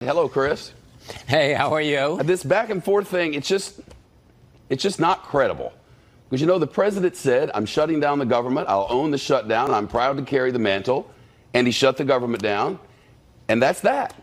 Hello, Chris. Hey, how are you? This back and forth thing, it's just not credible. Because, the president said, I'm shutting down the government. I'll own the shutdown. I'm proud to carry the mantle. And he shut the government down. And that's that.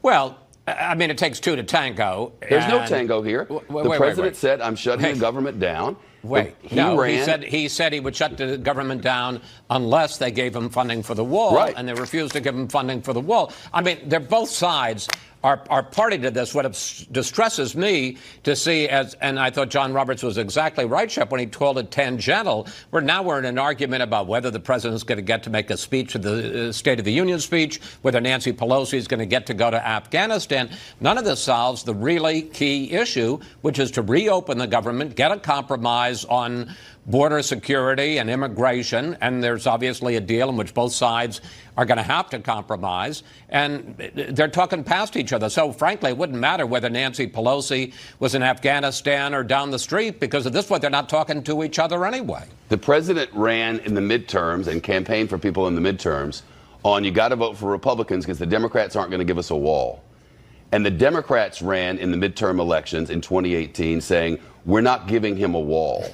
Well, I mean, it takes two to tango. There's no tango here. The president said, I'm shutting the government down. He said he would shut the government down unless they gave him funding for the wall, and they refused to give him funding for the wall. I mean, they're both sides are party to this. What distresses me to see, and I thought John Roberts was exactly right, Shep, when he called it tangential. We're in an argument about whether the president's going to get to make a speech at the State of the Union speech, whether Nancy Pelosi is going to get to go to Afghanistan. None of this solves the really key issue, which is to reopen the government, get a compromise on border security and immigration, and there's obviously a deal in which both sides are going to have to compromise, and they're talking past each other. So, frankly, it wouldn't matter whether Nancy Pelosi was in Afghanistan or down the street, because at this point they're not talking to each other anyway. The president ran in the midterms and campaigned for people in the midterms on you got to vote for Republicans because the Democrats aren't going to give us a wall. And the Democrats ran in the midterm elections in 2018 saying, we're not giving him a wall.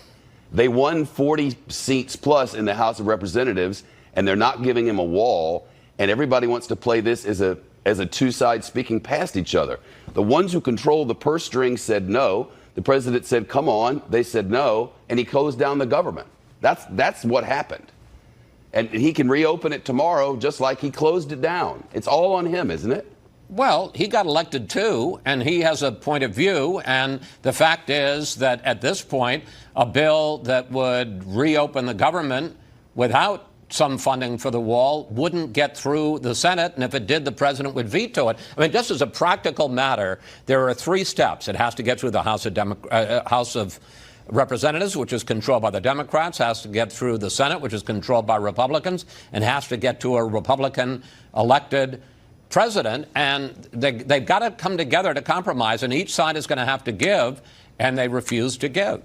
They won 40 seats plus in the House of Representatives, and they're not giving him a wall. And everybody wants to play this as a two sides speaking past each other. The ones who control the purse strings said no. The president said, come on. They said no. And he closed down the government. That's what happened. And he can reopen it tomorrow just like he closed it down. It's all on him, isn't it? Well, he got elected too, and he has a point of view. And the fact is that at this point, a bill that would reopen the government without some funding for the wall wouldn't get through the Senate. And if it did, the president would veto it. I mean, just as a practical matter, there are three steps. It has to get through the House of Representatives, which is controlled by the Democrats, has to get through the Senate, which is controlled by Republicans, and has to get to a Republican-elected president, and they've got to come together to compromise, and each side is going to have to give, and they refuse to give.